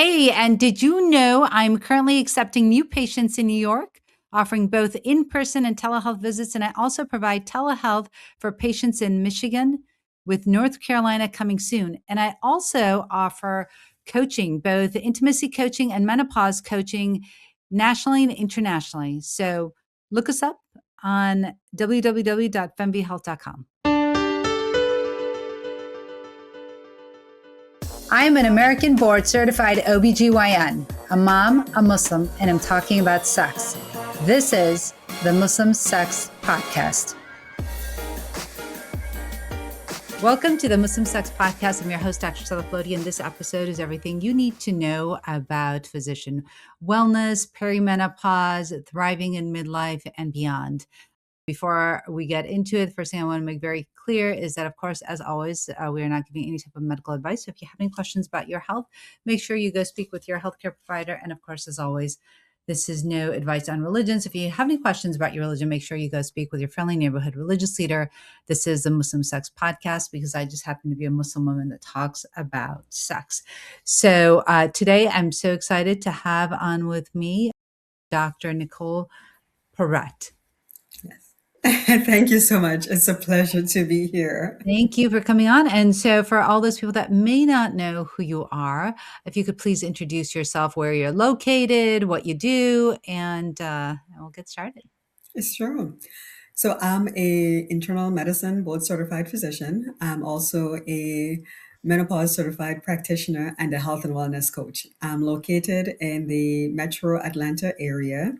Hey, and did you know I'm currently accepting new patients in New York, offering both in person and telehealth visits? And I also provide telehealth for patients in Michigan, with North Carolina coming soon. And I also offer coaching, both intimacy coaching and menopause coaching, nationally and internationally. So look us up on www.femvhealth.com. I am an American board certified OBGYN, a mom, a Muslim, and I'm talking about sex. This is the Muslim Sex Podcast. Welcome to the Muslim Sex Podcast. I'm your host, Dr. Sadaf and this episode is everything you need to know about physician wellness, perimenopause, thriving in midlife, and beyond. Before we get into it, the first thing I want to make very clear is that, of course, as always, we are not giving any type of medical advice. So if you have any questions about your health, make sure you go speak with your healthcare provider. And of course, as always, this is no advice on religion. So if you have any questions about your religion, make sure you go speak with your friendly neighborhood religious leader. This is the Muslim Sex Podcast because I just happen to be a Muslim woman that talks about sex. So today, I'm so excited to have on with me Dr. Nicole Perrotte. Thank you so much. It's a pleasure to be here. Thank you for coming on. And so for all those people that may not know who you are, if you could please introduce yourself, where you're located, what you do, and we'll get started. Sure. So I'm a internal medicine board certified physician. I'm also a menopause certified practitioner and a health and wellness coach. I'm located in the Metro Atlanta area,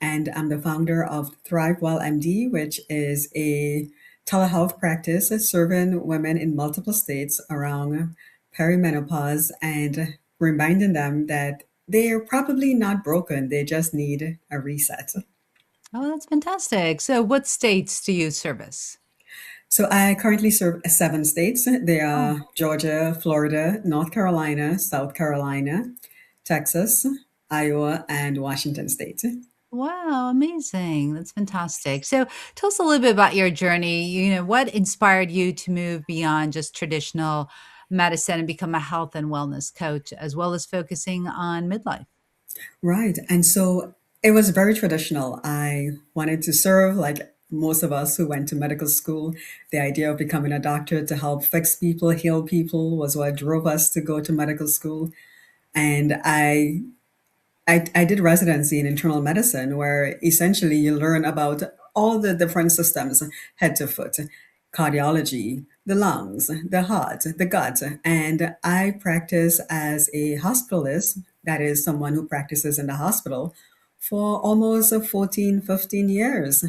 and I'm the founder of Thrive Well MD, which is a telehealth practice serving women in multiple states around perimenopause and reminding them that they're probably not broken, they just need a reset. Oh, that's fantastic. So what states do you service? So I currently serve 7 states. They Oh, are Georgia, Florida, North Carolina, South Carolina, Texas, Iowa, and Washington State. wow, amazing. That's fantastic. So tell us a little bit about your journey. What inspired you to move beyond just traditional medicine and become a health and wellness coach, as well as focusing on midlife? Right. And so it was very traditional. I wanted to serve like most of us who went to medical school. The idea of becoming a doctor to help fix people, heal people was what drove us to go to medical school. And I did residency in internal medicine, where essentially you learn about all the different systems, head to foot, cardiology, the lungs, the heart, the gut. And I practice as a hospitalist, that is, someone who practices in the hospital, for almost 14, 15 years.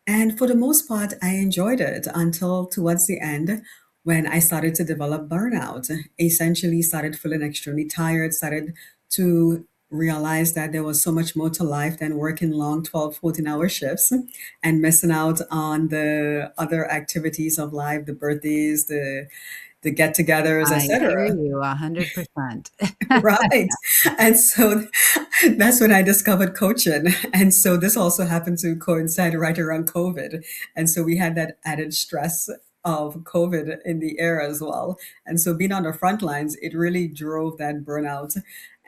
And for the most part, I enjoyed it until towards the end when I started to develop burnout. Essentially, started feeling extremely tired, started to realize that there was so much more to life than working long 12, 14-hour shifts and missing out on the other activities of life, the birthdays, the get-togethers, I hear etc. you 100%. Right. And so that's when I discovered coaching. And so this also happened to coincide right around COVID. And so we had that added stress of COVID in the air as well. And so being on the front lines, it really drove that burnout,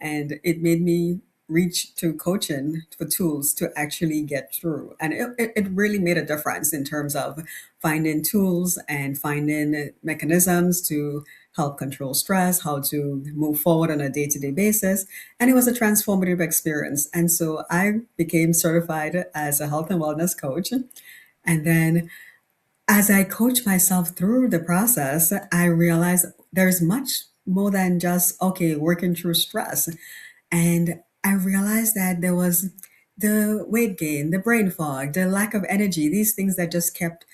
and it made me reach to coaching for tools to actually get through. And it really made a difference in terms of finding tools and finding mechanisms to help control stress, how to move forward on a day to day basis. And it was a transformative experience. And so I became certified as a health and wellness coach. And then as I coach myself through the process, I realized there's much more than just, okay, working through stress. And I realized that there was the weight gain, the brain fog, the lack of energy, these things that just kept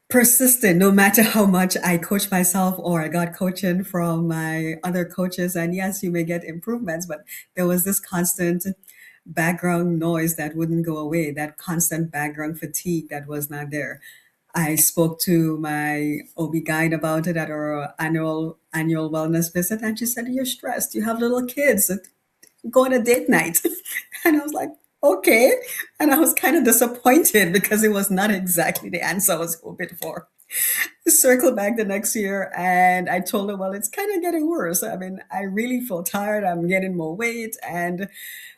persistent no matter how much I coach myself or I got coaching from my other coaches. And yes, you may get improvements, but there was this constant background noise that wouldn't go away, that constant background fatigue that was not there. I spoke to my OB guide about it at our annual wellness visit, and she said, "You're stressed. You have little kids. Go on a date night." And I was like, "Okay." And I was kind of disappointed because it was not exactly the answer I was hoping for. circle back the next year and I told her, well, it's kind of getting worse. I mean, I really feel tired. I'm getting more weight and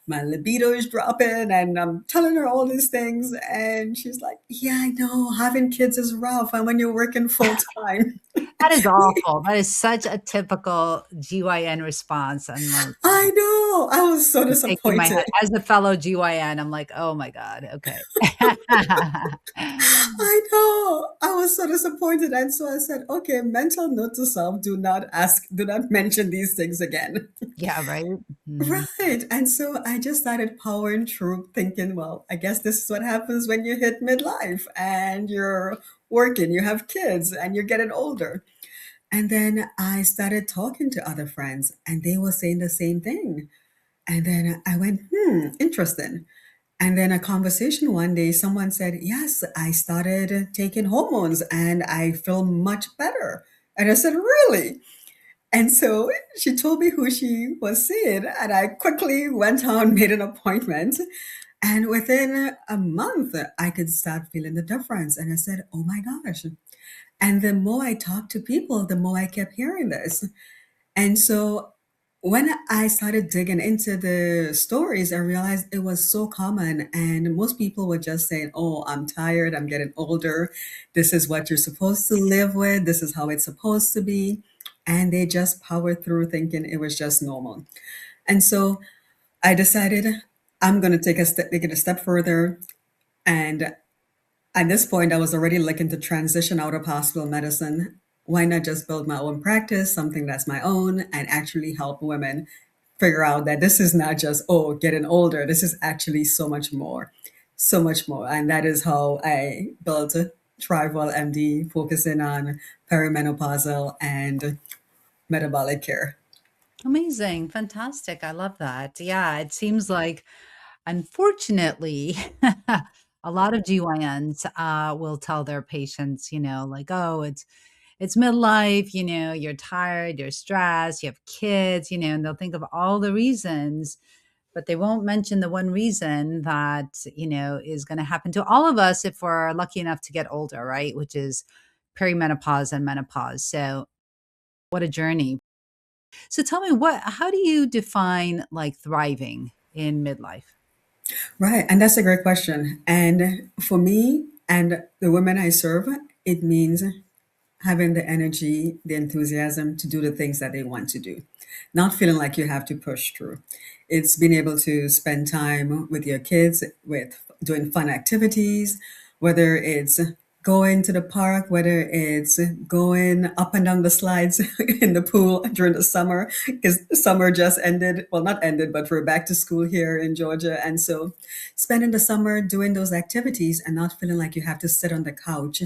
my libido is dropping. And I'm telling her all these things. And she's like, yeah, I know having kids is rough. And when you're working full time, That is awful. That is such a typical GYN response. I'm like, I know. I was so I'm shaking my disappointed. head. As a fellow GYN, I'm like, "Oh my god, okay." I know. I was so disappointed. And so I said, okay, mental note to self, do not mention these things again. Yeah, right? Mhm. Right. And so I just started powering through thinking, well, I guess this is what happens when you hit midlife and you're working, you have kids, and you're getting older. And then I started talking to other friends, and they were saying the same thing. And then I went, interesting. And then a conversation one day, someone said, yes, I started taking hormones and I feel much better. And I said, really? And so she told me who she was seeing, and I quickly went on, made an appointment. And within a month, I could start feeling the difference. And I said, oh my gosh. And the more I talked to people, the more I kept hearing this. And so when I started digging into the stories, I realized it was so common. And most people were just saying, oh, I'm tired, I'm getting older. This is what you're supposed to live with, this is how it's supposed to be. And they just powered through thinking it was just normal. And so I decided I'm going to take it a step further. And at this point, I was already looking to transition out of hospital medicine. Why not just build my own practice, something that's my own, and actually help women figure out that this is not just, oh, getting older. This is actually so much more, so much more. And that is how I built Thrive MD, focusing on perimenopausal and metabolic care. Amazing, fantastic, I love that. Yeah, it seems like, unfortunately, a lot of GYNs, will tell their patients, like, "Oh, it's midlife, you're tired, you're stressed, you have kids," and they'll think of all the reasons, but they won't mention the one reason that, is gonna happen to all of us if we're lucky enough to get older, right? Which is perimenopause and menopause. So, what a journey. So tell me, how do you define, like, thriving in midlife? Right. And that's a great question. And for me and the women I serve, it means having the energy, the enthusiasm to do the things that they want to do, not feeling like you have to push through. It's being able to spend time with your kids, with doing fun activities, whether it's going to the park, whether it's going up and down the slides in the pool during the summer, because summer just ended. Well, not ended, but we're back to school here in Georgia. And so spending the summer doing those activities and not feeling like you have to sit on the couch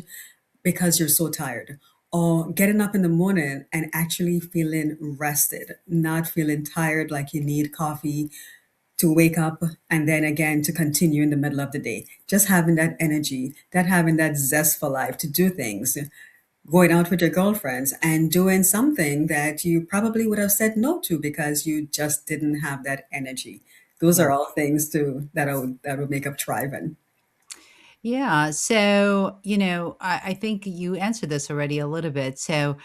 because you're so tired, or getting up in the morning and actually feeling rested, not feeling tired like you need coffee to wake up and then again to continue in the middle of the day. Just having that energy, that having that zest for life to do things, going out with your girlfriends and doing something that you probably would have said no to because you just didn't have that energy. Those Yeah. are all things too that would make up thriving. Yeah. So, I think you answered this already a little bit. So,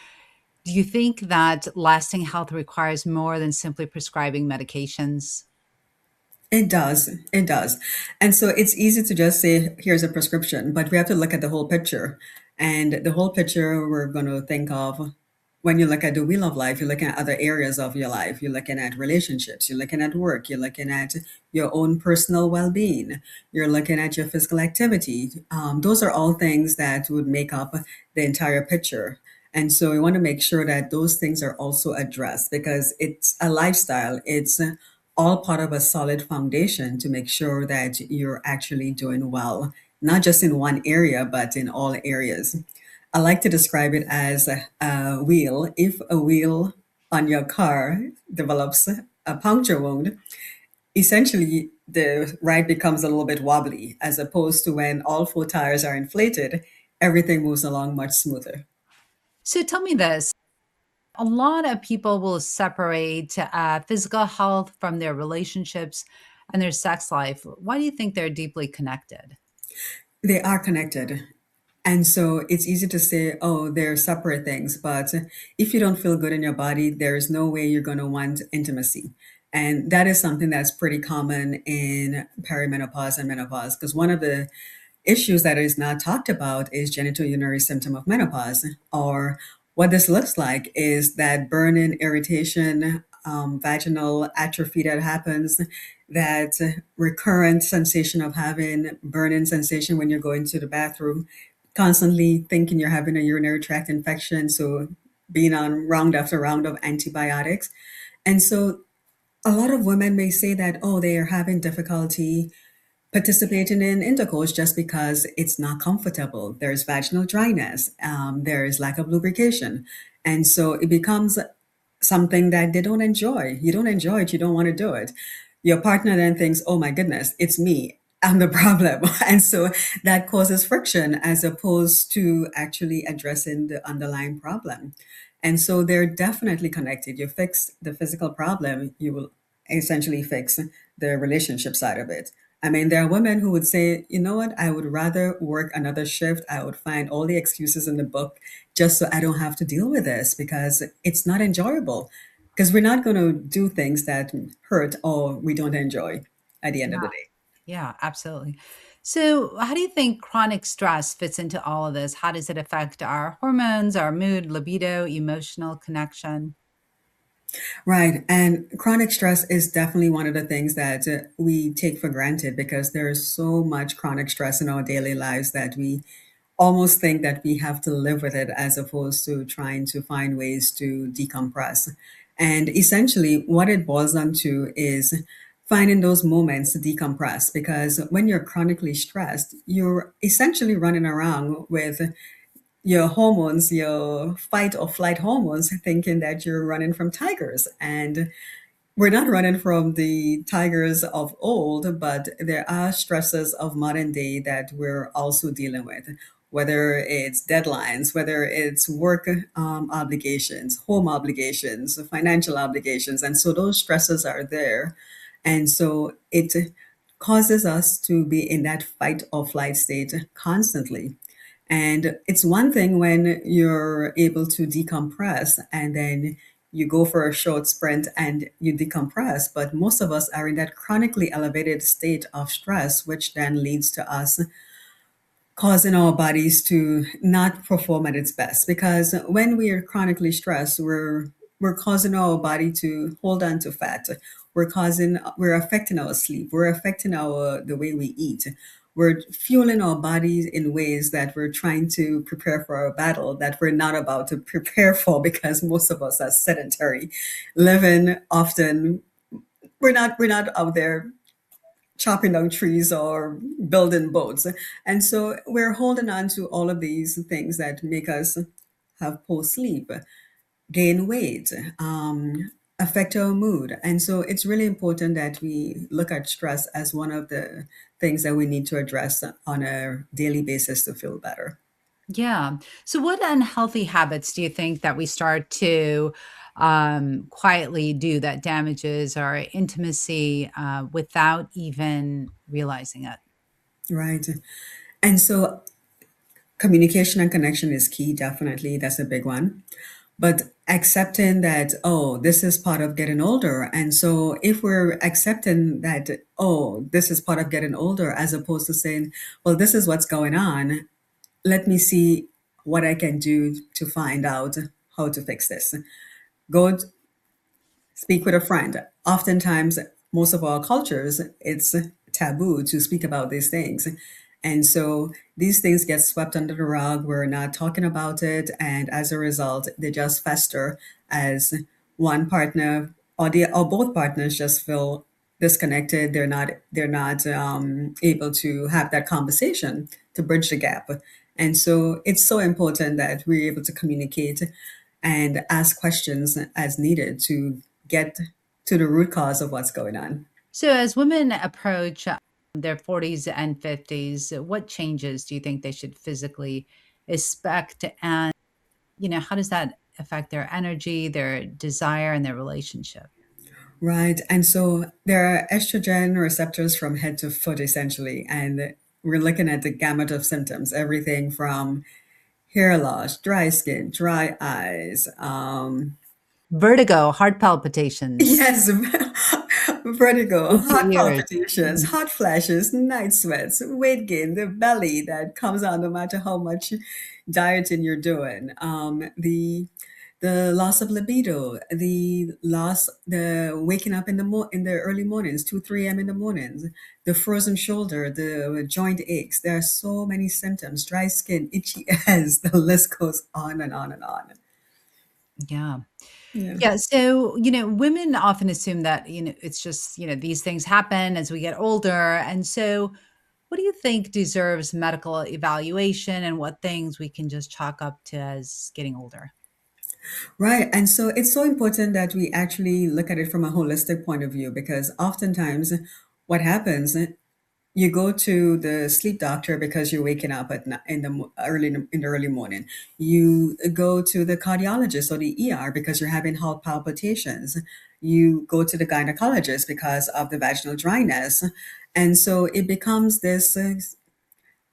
do you think that lasting health requires more than simply prescribing medications? It does. It does. And so it's easy to just say, here's a prescription, but we have to look at the whole picture. And the whole picture we're going to think of when you look at the wheel of life, you're looking at other areas of your life. You're looking at relationships, you're looking at work, you're looking at your own personal well being, you're looking at your physical activity. Those are all things that would make up the entire picture. And so we want to make sure that those things are also addressed because it's a lifestyle. It's all part of a solid foundation to make sure that you're actually doing well, not just in one area, but in all areas. I like to describe it as a wheel. If a wheel on your car develops a puncture wound, essentially the ride becomes a little bit wobbly, as opposed to when all four tires are inflated, everything moves along much smoother. So, tell me this. A lot of people will separate physical health from their relationships and their sex life. Why do you think they're deeply connected? They are connected. And so it's easy to say, oh, they're separate things. But if you don't feel good in your body, there is no way you're going to want intimacy. And that is something that's pretty common in perimenopause and menopause. Because one of the issues that is not talked about is genitourinary symptom of menopause, or what this looks like is that burning, irritation, vaginal atrophy that happens, that recurrent sensation of having burning sensation when you're going to the bathroom, constantly thinking you're having a urinary tract infection, so being on round after round of antibiotics. And so a lot of women may say that, oh, they are having difficulty participating in intercourse just because it's not comfortable. There's vaginal dryness, there is lack of lubrication. And so it becomes something that they don't enjoy. You don't enjoy it, you don't want to do it. Your partner then thinks, oh my goodness, it's me. I'm the problem. And so that causes friction as opposed to actually addressing the underlying problem. And so they're definitely connected. You fix the physical problem, you will essentially fix the relationship side of it. I mean, there are women who would say, you know what, I would rather work another shift. I would find all the excuses in the book just so I don't have to deal with this because it's not enjoyable. Because we're not going to do things that hurt or we don't enjoy at the end of the Yeah. day. Yeah, absolutely. So, how do you think chronic stress fits into all of this? How does it affect our hormones, our mood, libido, emotional connection? Right. And chronic stress is definitely one of the things that we take for granted because there is so much chronic stress in our daily lives that we almost think that we have to live with it as opposed to trying to find ways to decompress. And essentially, what it boils down to is finding those moments to decompress because when you're chronically stressed, you're essentially running around with your hormones, your fight or flight hormones, thinking that you're running from tigers. And we're not running from the tigers of old, but there are stresses of modern day that we're also dealing with, whether it's deadlines, whether it's work obligations, home obligations, financial obligations. And so those stresses are there. And so it causes us to be in that fight or flight state constantly. And it's one thing when you're able to decompress and then you go for a short sprint and you decompress. But most of us are in that chronically elevated state of stress, which then leads to us causing our bodies to not perform at its best. Because when we are chronically stressed, we're causing our body to hold on to fat. We're affecting our sleep. We're affecting our the way we eat. We're fueling our bodies in ways that we're trying to prepare for a battle that we're not about to prepare for because most of us are sedentary, living often. We're not out there chopping down trees or building boats. And so we're holding on to all of these things that make us have poor sleep, gain weight, affect our mood. And so it's really important that we look at stress as one of the things that we need to address on a daily basis to feel better. Yeah. So, what unhealthy habits do you think that we start to quietly do that damages our intimacy without even realizing it? Right. And so communication and connection is key, definitely. That's a big one. But accepting that, oh, this is part of getting older. And so if we're accepting that, oh, this is part of getting older, as opposed to saying, well, this is what's going on, let me see what I can do to find out how to fix this. Go speak with a friend. Oftentimes, most of our cultures, it's taboo to speak about these things. And so these things get swept under the rug. We're not talking about it. And as a result, they just fester as one partner or both partners just feel disconnected. They're not able to have that conversation to bridge the gap. And so it's so important that we're able to communicate and ask questions as needed to get to the root cause of what's going on. So, as women approach their 40s and 50s, what changes do you think they should physically expect? And, how does that affect their energy, their desire, and their relationship? Right. And so there are estrogen receptors from head to foot, essentially. And we're looking at the gamut of symptoms, everything from hair loss, dry skin, dry eyes, Vertigo, heart palpitations, yes, vertigo, itchy heart ears. palpitations, Mhm. hot flashes, night sweats, weight gain, the belly that comes on no matter how much dieting you're doing, the loss of libido, the waking up in in the early mornings, 2, 3 a.m. in the mornings, the frozen shoulder, the joint aches. There are so many symptoms: dry skin, itchy eyes. The list goes on and on and on. Yeah. Yeah. Yeah, so, women often assume that, it's just, these things happen as we get older, and so what do you think deserves medical evaluation and what things we can just chalk up to as getting older? Right. And so it's so important that we actually look at it from a holistic point of view because oftentimes what happens, you go to the sleep doctor because you're waking up in the in the early morning. You go to the cardiologist or the ER because you're having heart palpitations. You go to the gynecologist because of the vaginal dryness. And so it becomes this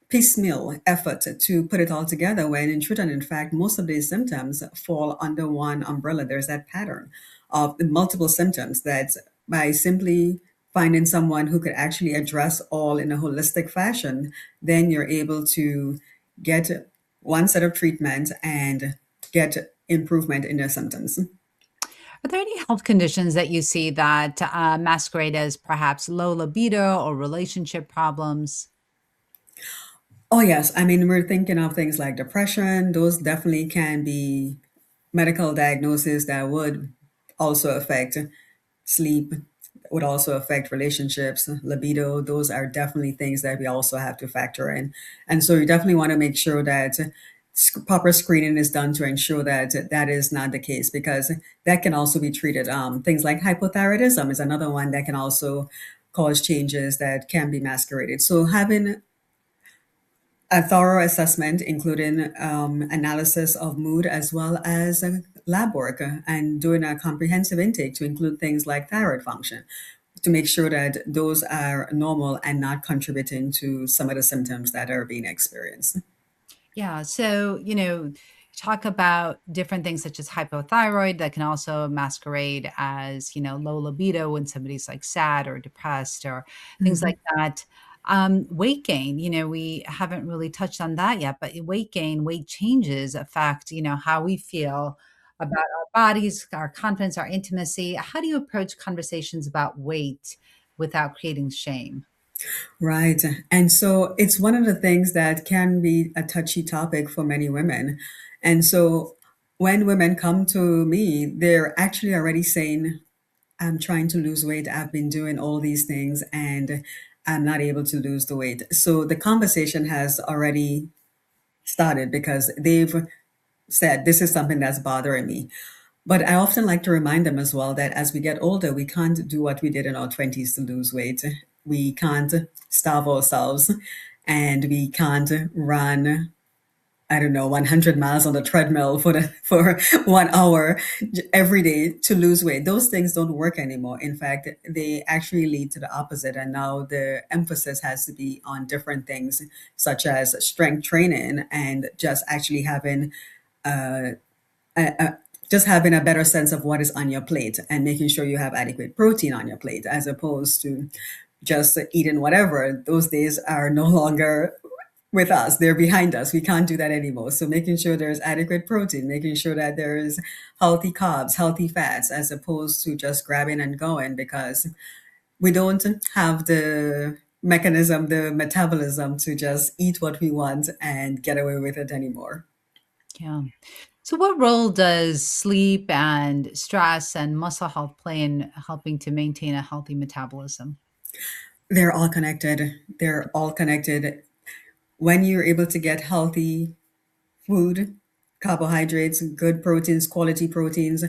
piecemeal effort to put it all together when in truth and in fact most of these symptoms fall under one umbrella. There's that pattern of the multiple symptoms that by simply finding someone who could actually address all in a holistic fashion, then you're able to get one set of treatment and get improvement in their symptoms. Are there any health conditions that you see that masquerade as perhaps low libido or relationship problems? Oh yes, I mean we're thinking of things like depression. Those definitely can be medical diagnoses that would also affect sleep, would also affect relationships, libido. Those are definitely things that we also have to factor in. And so you definitely want to make sure that proper screening is done to ensure that that is not the case because that can also be treated. Things like hypothyroidism is another one that can also cause changes that can be masqueraded. So having a thorough assessment, including analysis of mood as well as lab work, and doing a comprehensive intake to include things like thyroid function to make sure that those are normal and not contributing to some of the symptoms that are being experienced. Yeah. So, talk about different things such as hypothyroid that can also masquerade as, low libido when somebody's like sad or depressed or things like Mhm. that. Weight gain, we haven't really touched on that yet, but weight gain, weight changes affect, how we feel about our bodies, our confidence, our intimacy. How do you approach conversations about weight without creating shame? Right. And so it's one of the things that can be a touchy topic for many women. And so when women come to me, they're actually already saying, I'm trying to lose weight. I've been doing all these things and I'm not able to lose the weight. So the conversation has already started because they've said, this is something that's bothering me. But I often like to remind them as well that as we get older, we can't do what we did in our 20s to lose weight. We can't starve ourselves and we can't run, I don't know, 100 miles on the treadmill for 1 hour every day to lose weight. Those things don't work anymore. In fact, they actually lead to the opposite. And now the emphasis has to be on different things, such as strength training and just actually having uh, just having a better sense of what is on your plate and making sure you have adequate protein on your plate as opposed to just eating whatever. Those days are no longer with us, they're behind us. We can't do that anymore. So making sure there's adequate protein, making sure that there's healthy carbs, healthy fats, as opposed to just grabbing and going because we don't have the mechanism, the metabolism to just eat what we want and get away with it anymore. Yeah. So, what role does sleep and stress and muscle health play in helping to maintain a healthy metabolism? They're all connected. They're all connected. When you're able to get healthy food, carbohydrates, good proteins, quality proteins,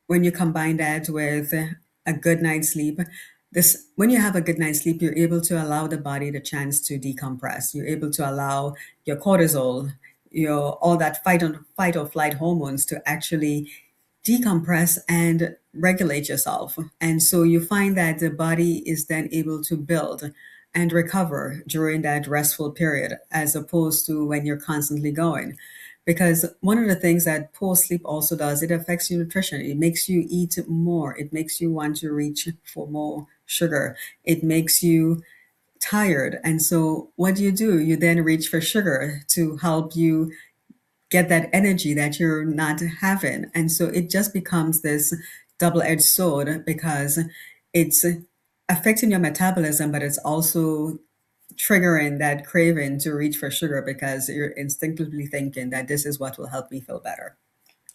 when you combine that with a good night's sleep, this when you have a good night's sleep, you're able to allow the body the chance to decompress. You're able to allow your cortisol, your all that fight or flight hormones to actually decompress and regulate yourself. And so you find that the body is then able to build. and recover during that restful period, as opposed to when you're constantly going. Because one of the things that poor sleep also does, it affects your nutrition. It makes you eat more. It makes you want to reach for more sugar. It makes you tired. And so what do? You then reach for sugar to help you get that energy that you're not having. And so it just becomes this double edged sword because it's affecting your metabolism, but it's also triggering that craving to reach for sugar because you're instinctively thinking that this is what will help me feel better.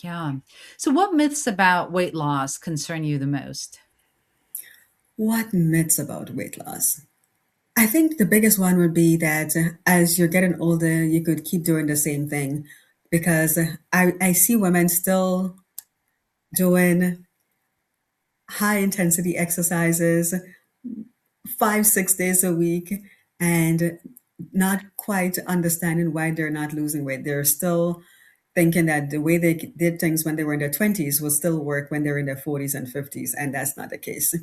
Yeah. So, what myths about weight loss concern you the most? What myths about weight loss? I think the biggest one would be that as you're getting older, you could keep doing the same thing because I see women still doing high intensity exercises 5, 6 days a week and not quite understanding why they're not losing weight. They're still thinking that the way they did things when they were in their 20s will still work when they're in their 40s and 50s, and that's not the case.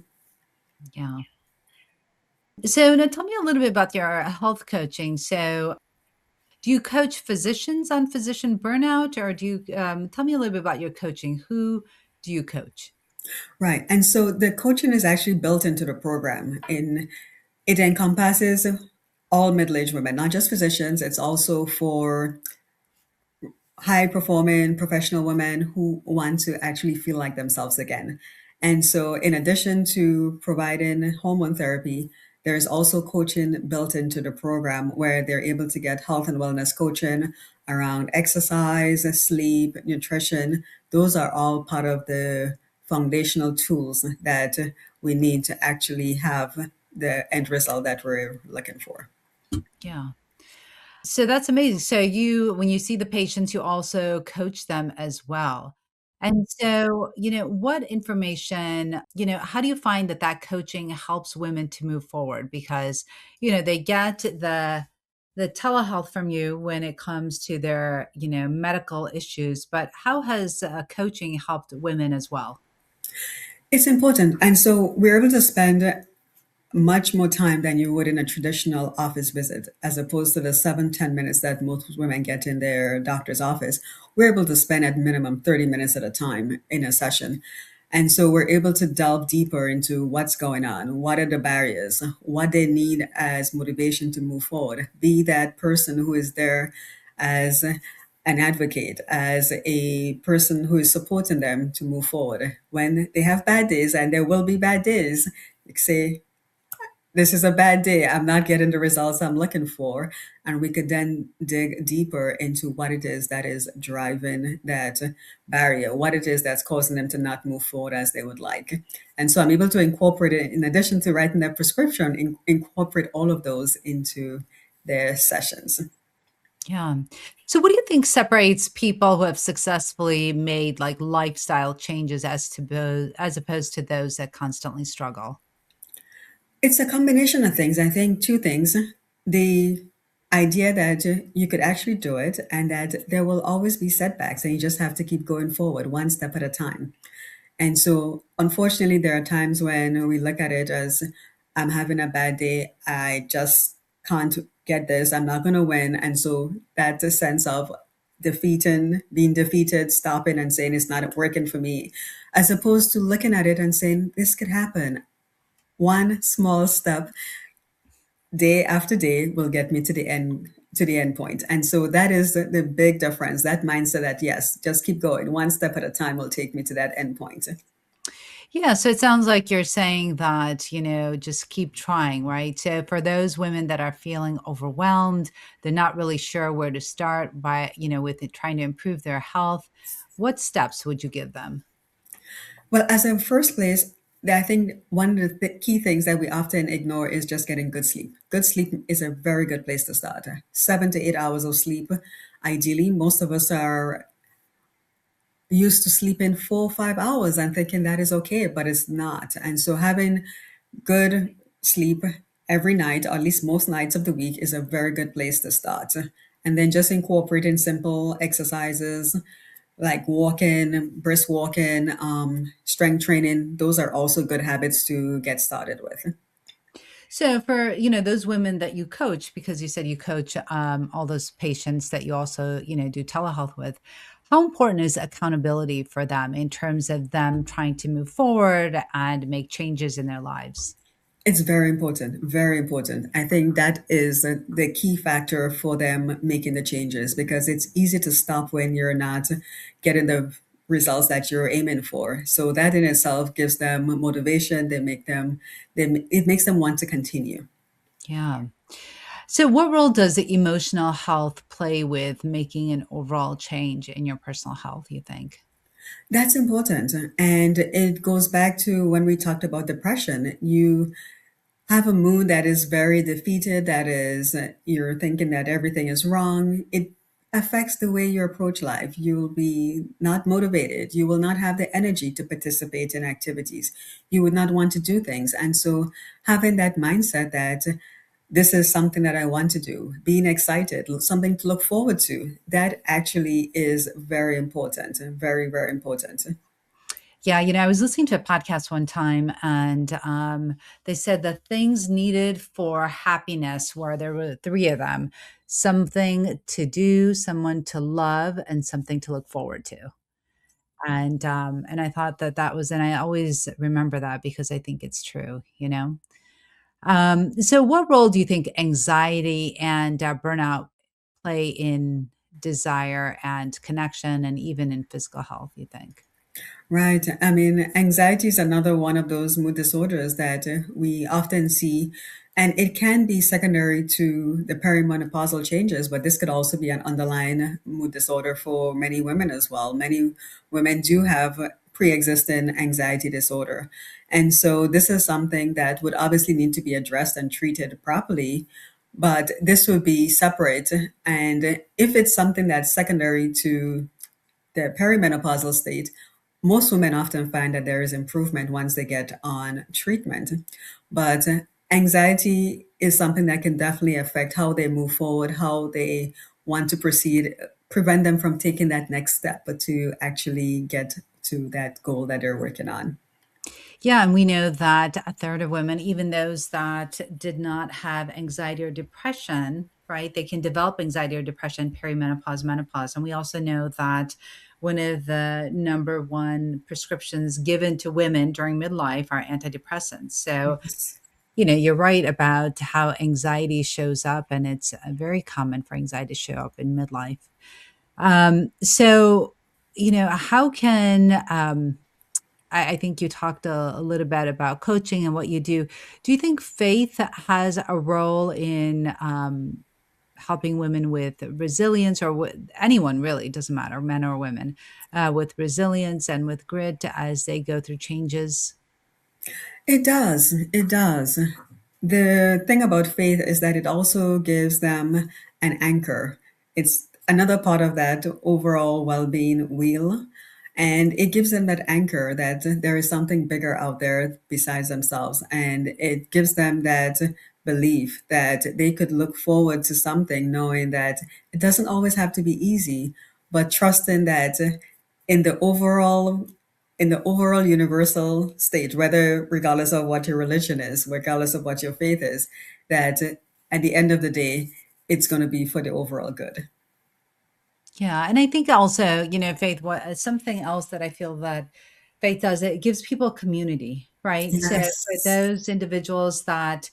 Yeah. So, now tell me a little bit about your health coaching. So, do you coach physicians on physician burnout, or do you tell me a little bit about your coaching? Who do you coach? Right. And so the coaching is actually built into the program. It encompasses all middle-aged women, not just physicians. It's also for high performing professional women who want to actually feel like themselves again. And so, in addition to providing hormone therapy, there's also coaching built into the program where they're able to get health and wellness coaching around exercise, sleep, nutrition. Those are all part of the foundational tools that we need to actually have the end result that we're looking for. Yeah. So that's amazing. So you when you see the patients, you also coach them as well. And so, what information, how do you find that that coaching helps women to move forward? Because, they get the telehealth from you when it comes to their, medical issues, but how has coaching helped women as well? It's important. And so we're able to spend much more time than you would in a traditional office visit, as opposed to the 7, 10 minutes that most women get in their doctor's office. We're able to spend at minimum 30 minutes at a time in a session. And so we're able to delve deeper into what's going on, what are the barriers, what they need as motivation to move forward. Be that person who is there as an advocate, as a person who is supporting them to move forward. When they have bad days, and there will be bad days, like say, this is a bad day. I'm not getting the results I'm looking for. And we could then dig deeper into what it is that is driving that barrier, what it is that's causing them to not move forward as they would like. And so I'm able to incorporate it, in addition to writing their prescription, incorporate all of those into their sessions. Yeah. So what do you think separates people who have successfully made like lifestyle changes as opposed to those that constantly struggle? It's a combination of things. I think two things. The idea that you could actually do it and that there will always be setbacks and you just have to keep going forward one step at a time. And so, unfortunately, there are times when we look at it as I'm having a bad day. I just can't get this. I'm not going to win. And so, that's a sense of being defeated, stopping and saying it's not working for me, as opposed to looking at it and saying this could happen. One small step day after day will get me to the end point. And so that is the big difference, that mindset that yes, just keep going. One step at a time will take me to that end point. Yeah, so it sounds like you're saying that, just keep trying, right? So for those women that are feeling overwhelmed, they're not really sure where to start with it, trying to improve their health. What steps would you give them? Well, as a first place, I think one of the key things that we often ignore is just getting good sleep. Good sleep is a very good place to start. 7 to 8 hours of sleep, ideally. Most of us are used to sleeping 4 or 5 hours and thinking that is okay, but it's not. And so having good sleep every night, or at least most nights of the week, is a very good place to start. And then just incorporating simple exercises like walking, brisk walking, strength training. Those are also good habits to get started with. So for, those women that you coach, because you said you coach all those patients that you also, do telehealth with, how important is accountability for them in terms of them trying to move forward and make changes in their lives? It's very important, very important. I think that is the key factor for them making the changes because it's easy to stop when you're not getting the results that you're aiming for. So that in itself gives them motivation. It makes them want to continue. Yeah. So what role does the emotional health play with making an overall change in your personal health, you think? That's important. And it goes back to when we talked about depression. You have a mood that is very defeated, that is, you're thinking that everything is wrong, it affects the way you approach life. You'll be not motivated. You will not have the energy to participate in activities. You would not want to do things. And so, having that mindset that this is something that I want to do, being excited, something to look forward to, that actually is very important, very, very important. Yeah, I was listening to a podcast one time, and they said the things needed for happiness were there were three of them: something to do, someone to love, and something to look forward to. And I thought that that was, and I always remember that because I think it's true. So, what role do you think anxiety and burnout play in desire and connection, and even in physical health? You think? Right. I mean, anxiety is another one of those mood disorders that we often see, and it can be secondary to the perimenopausal changes, but this could also be an underlying mood disorder for many women as well. Many women do have pre-existing anxiety disorder. And so this is something that would obviously need to be addressed and treated properly, but this would be separate. And if it's something that's secondary to the perimenopausal state, most women often find that there is improvement once they get on treatment. But anxiety is something that can definitely affect how they move forward, how they want to proceed, prevent them from taking that next step, but to actually get to that goal that they're working on. Yeah, and we know that a third of women, even those that did not have anxiety or depression, right, they can develop anxiety or depression perimenopause, menopause. And we also know that one of the number one prescriptions given to women during midlife are antidepressants. So, Yes. you're right about how anxiety shows up, and it's very common for anxiety to show up in midlife. So, how can I think you talked a little bit about coaching and what you do. Do you think faith has a role in helping women with resilience, or anyone really, doesn't matter, men or women, with resilience and with grit as they go through changes? It does. It does. The thing about faith is that it also gives them an anchor. It's another part of that overall well being wheel. And it gives them that anchor that there is something bigger out there besides themselves. And it gives them that belief that they could look forward to something, knowing that it doesn't always have to be easy, but trusting that in the overall in the overall universal state, whether regardless of what your religion is, regardless of what your faith is, that at the end of the day, it's going to be for the overall good. Yeah, and I think also, faith, what something else that I feel that faith does, it gives people community, right? So for Yes. those individuals that,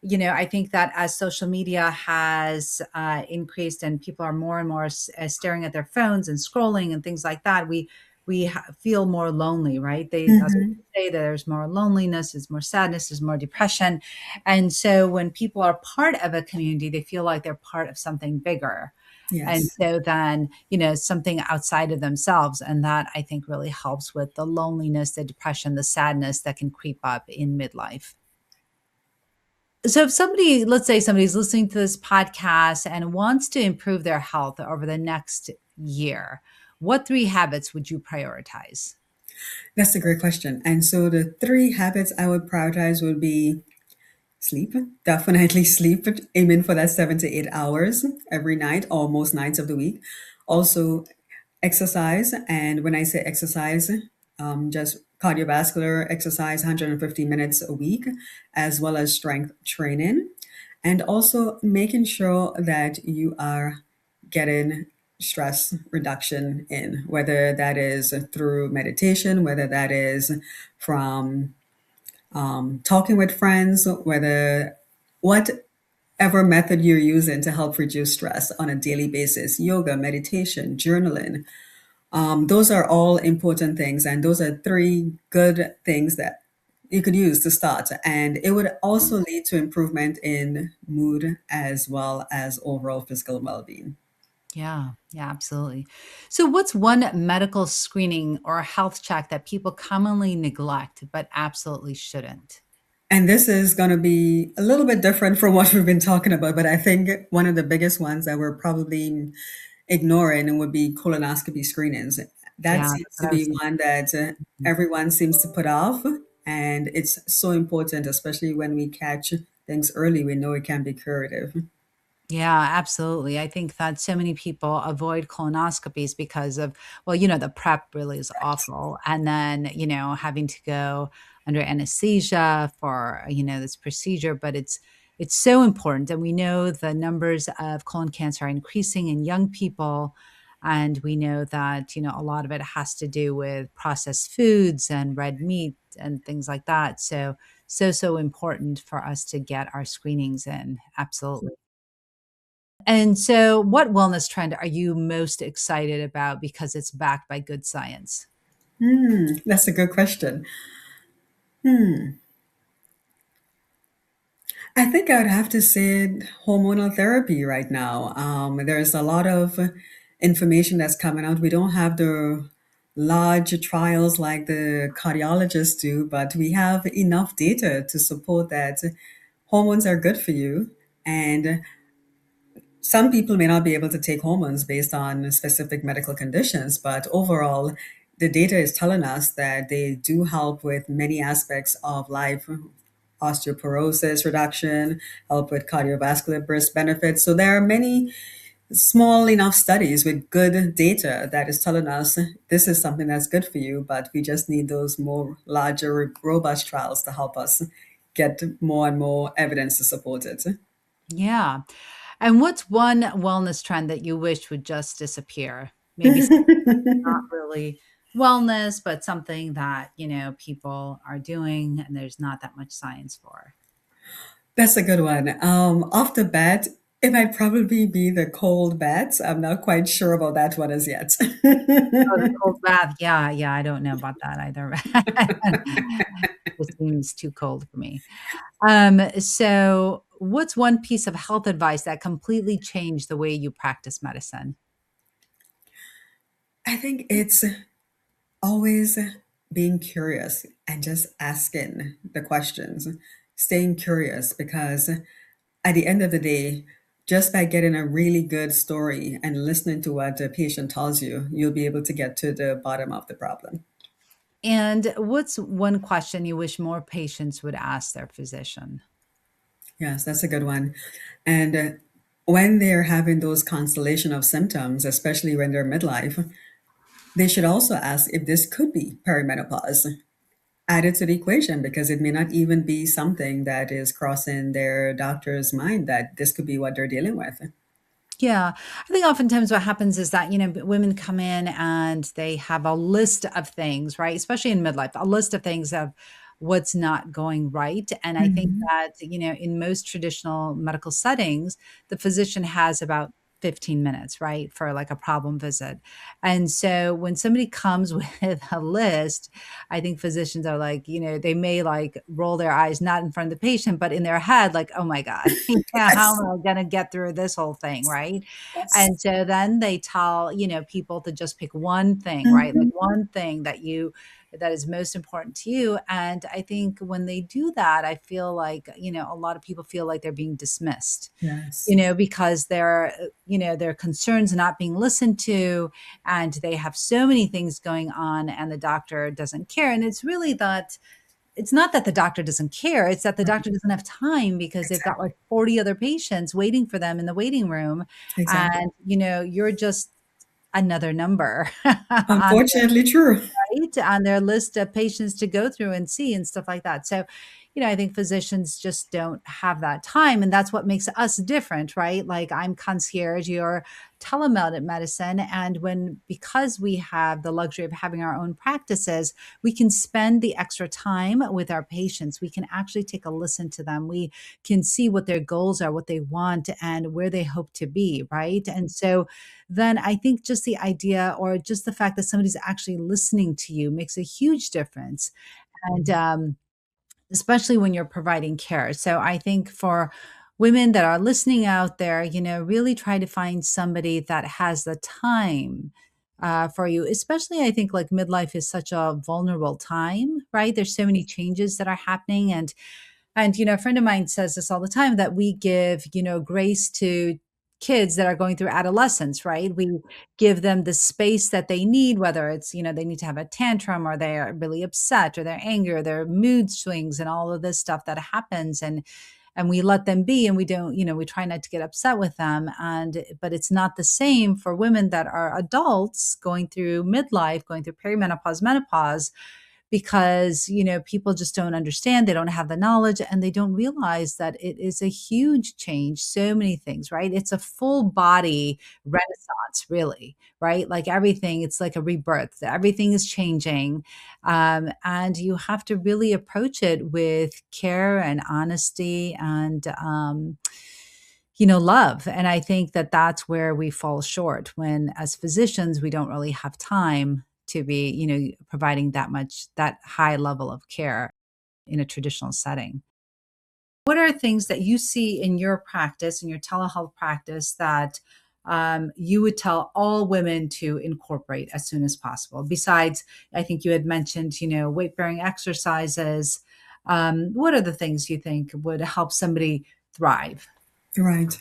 I think that as social media has increased and people are more and more staring at their phones and scrolling and things like that, we feel more lonely, right? That's what Hmm. they say. There's more loneliness, there's more sadness, there's more depression, and so when people are part of a community, they feel like they're part of something bigger, and Yes. so then something outside of themselves, and that I think really helps with the loneliness, the depression, the sadness that can creep up in midlife. So if somebody, let's say somebody's listening to this podcast and wants to improve their health over the next year, what three habits would you prioritize? That's a great question. And so the three habits I would prioritize would be sleep, definitely sleep, aiming for that 7 to 8 hours every night or most nights of the week. Also, exercise. And when I say exercise, just cardiovascular exercise 150 minutes a week, as well as strength training, and also making sure that you are getting stress reduction in, whether that is through meditation, whether that is from talking with friends, whether whatever method you're using to help reduce stress on a daily basis, yoga, meditation, journaling, those are all important things. And those are three good things that you could use to start. And it would also lead to improvement in mood as well as overall physical well being. Yeah, yeah, absolutely. So, what's one medical screening or health check that people commonly neglect but absolutely shouldn't? And this is going to be a little bit different from what we've been talking about, but I think one of the biggest ones that we're probably ignoring would be colonoscopy screenings. That Yeah, seems that's to what I was be thinking. one that everyone seems to put off. And it's so important, especially when we catch things early, we know it can be curative. Yeah, absolutely. I think that so many people avoid colonoscopies because of, well, the prep really is awful. And then, having to go under anesthesia for, this procedure, but it's so important. And we know the numbers of colon cancer are increasing in young people. And we know that, a lot of it has to do with processed foods and red meat and things like that. So important for us to get our screenings in. Absolutely. And so, what wellness trend are you most excited about because it's backed by good science? That's a good question. Hmm. I think I would have to say hormonal therapy right now. There's a lot of information that's coming out. We don't have the large trials like the cardiologists do, but we have enough data to support that hormones are good for you. And some people may not be able to take hormones based on specific medical conditions, but overall, the data is telling us that they do help with many aspects of life, osteoporosis reduction, help with cardiovascular risk benefits. So there are many small enough studies with good data that is telling us this is something that's good for you, but we just need those more larger, robust trials to help us get more and more evidence to support it. Yeah. And what's one wellness trend that you wish would just disappear? Maybe something not really wellness, but something that, people are doing and there's not that much science for. That's a good one. Off the bat, it might probably be the cold baths. I'm not quite sure about that one as yet. Oh, the cold bath. Yeah, yeah, I don't know about that either. It seems too cold for me. So what's one piece of health advice that completely changed the way you practice medicine? I think it's always being curious and just asking the questions, staying curious, because at the end of the day, just by getting a really good story and listening to what the patient tells you, you'll be able to get to the bottom of the problem. And what's one question you wish more patients would ask their physician? Yes, that's a good one. And when they're having those constellation of symptoms, especially when they're midlife, they should also ask if this could be perimenopause added to the equation because it may not even be something that is crossing their doctor's mind that this could be what they're dealing with. Yeah. I think oftentimes what happens is that, women come in and they have a list of things, right? Especially in midlife, a list of things of what's not going right. And I think Mhm. that, in most traditional medical settings, the physician has about 15 minutes, right, for like a problem visit. And so when somebody comes with a list, I think physicians are like, they may like roll their eyes, not in front of the patient, but in their head, like, oh my God, yeah, how Yes, am I going to get through this whole thing? Right. yes. And so then they tell, people to just pick one thing, right? Like Mhm. one thing that is most important to you. And I think when they do that, I feel like, a lot of people feel like they're being dismissed, Yes, because their concerns not being listened to, and they have so many things going on and the doctor doesn't care. And it's not that the doctor doesn't care, it's that the right. doctor doesn't have time because they've got Exactly. like 40 other patients waiting for them in the waiting room. Exactly. And, you're just another number on, Unfortunately true. right, on their list of patients to go through and see and stuff like that. So, I think physicians just don't have that time. And that's what makes us different, right? Like I'm concierge, you're telemedicine. And because we have the luxury of having our own practices, we can spend the extra time with our patients. We can actually take a listen to them. We can see what their goals are, what they want, and where they hope to be, right? And so then I think just the idea or just the fact that somebody's actually listening to you makes a huge difference. And especially when you're providing care. So I think for women that are listening out there, really try to find somebody that has the time for you. Especially, I think like midlife is such a vulnerable time, right? There's so many changes that are happening, and a friend of mine says this all the time that we give, grace to kids that are going through adolescence, right? We give them the space that they need, whether it's, they need to have a tantrum or they're really upset or they're angry or their mood swings and all of this stuff that happens. And we let them be, and we don't, we try not to get upset with them. But it's not the same for women that are adults going through midlife, going through perimenopause, menopause, because people just don't understand, they don't have the knowledge, and they don't realize that it is a huge change, so many things, right? It's a full body renaissance, really, right? Like everything, it's like a rebirth, everything is changing. And you have to really approach it with care and honesty and love. And I think that that's where we fall short when, as physicians, we don't really have time to be, providing that high level of care in a traditional setting. What are things that you see in your practice, in your telehealth practice, that you would tell all women to incorporate as soon as possible? Besides, I think you had mentioned, weight bearing exercises. What are the things you think would help somebody thrive? Right.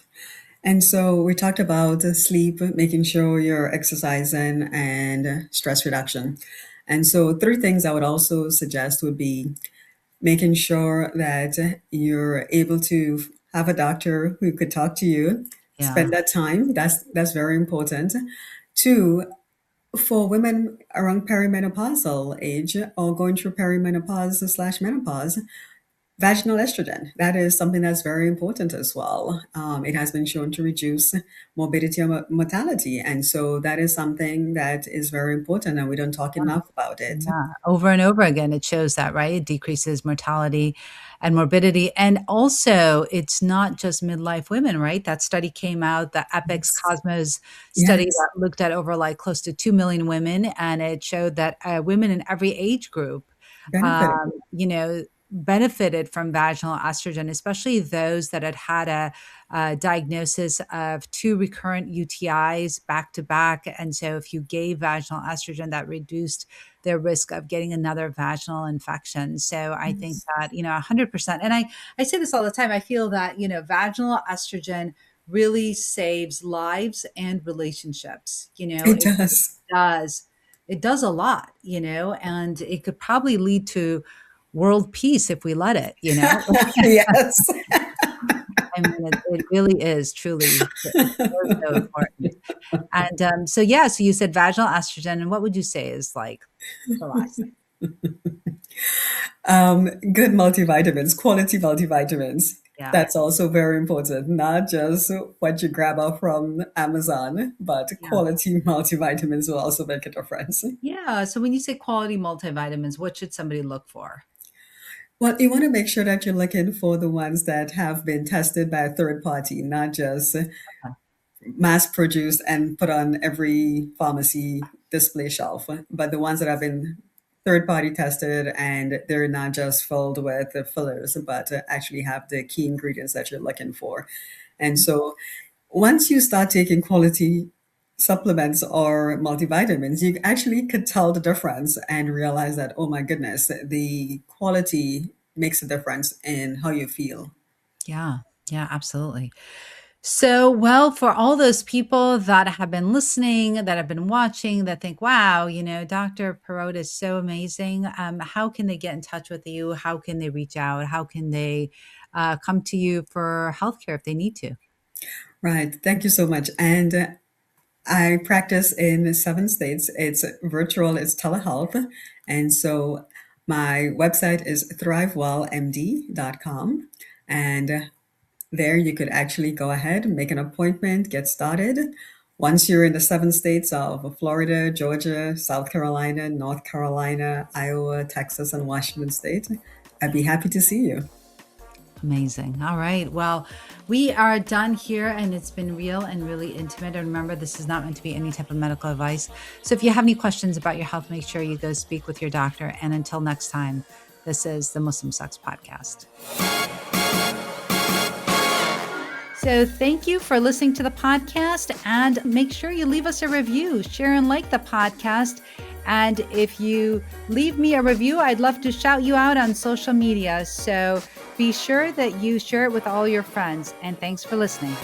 And so we talked about sleep, making sure you're exercising, and stress reduction. And so, three things I would also suggest would be making sure that you're able to have a doctor who could talk to you, Yeah. spend that time. That's very important. Two, for women around perimenopausal age or going through perimenopause slash menopause, vaginal estrogen. That is something that's very important as well. It has been shown to reduce morbidity and mortality. And so that is something that is very important, and we don't talk enough about it. Yeah, over and over again, it shows that, right? It decreases mortality and morbidity. And also, it's not just midlife women, right? That study came out, the EPICS Yes. Cosmos study Yes. that looked at over like close to 2 million women. And it showed that women in every age group, Benefited. um, you know, benefited from vaginal estrogen, especially those that had had a diagnosis of two recurrent UTIs back to back. And so, if you gave vaginal estrogen, that reduced their risk of getting another vaginal infection. So I think Yes. that, 100%. And I say this all the time. I feel that, vaginal estrogen really saves lives and relationships. It It does. does. It does a lot, and it could probably lead to world peace if we let it, Yes. I mean, it really is truly so, so important. And so, yeah, so you said vaginal estrogen, and what would you say is like the last thing? Good multivitamins, quality multivitamins. Yeah. That's also very important. Not just what you grab off from Amazon, but Yeah. quality multivitamins will also make a difference. Yeah. So when you say quality multivitamins, what should somebody look for? Well, you want to make sure that you're looking for the ones that have been tested by a third party, not just Okay. mass produced and put on every pharmacy display shelf, but the ones that have been third party tested and they're not just filled with the fillers, but actually have the key ingredients that you're looking for. And so once you start taking quality supplements or multivitamins, you actually could tell the difference and realize that, oh my goodness, the quality makes a difference in how you feel. Yeah. Yeah, absolutely. So, well, for all those people that have been listening, that have been watching, that think, wow, Dr. Perrotte is so amazing. How can they get in touch with you? How can they reach out? How can they come to you for healthcare if they need to? Right. Thank you so much. And I practice in 7 states. It's virtual, it's telehealth. And so my website is thrivewellmd.com. And there you could actually go ahead, make an appointment, get started. Once you're in the 7 states of Florida, Georgia, South Carolina, North Carolina, Iowa, Texas, and Washington State, I'd be happy to see you. Amazing. All right. Well, we are done here, and it's been real and really intimate. And remember, this is not meant to be any type of medical advice. So if you have any questions about your health, make sure you go speak with your doctor. And until next time, this is the Muslim Sex Podcast. So thank you for listening to the podcast, and make sure you leave us a review, share and like the podcast. And if you leave me a review, I'd love to shout you out on social media. So be sure that you share it with all your friends. And thanks for listening.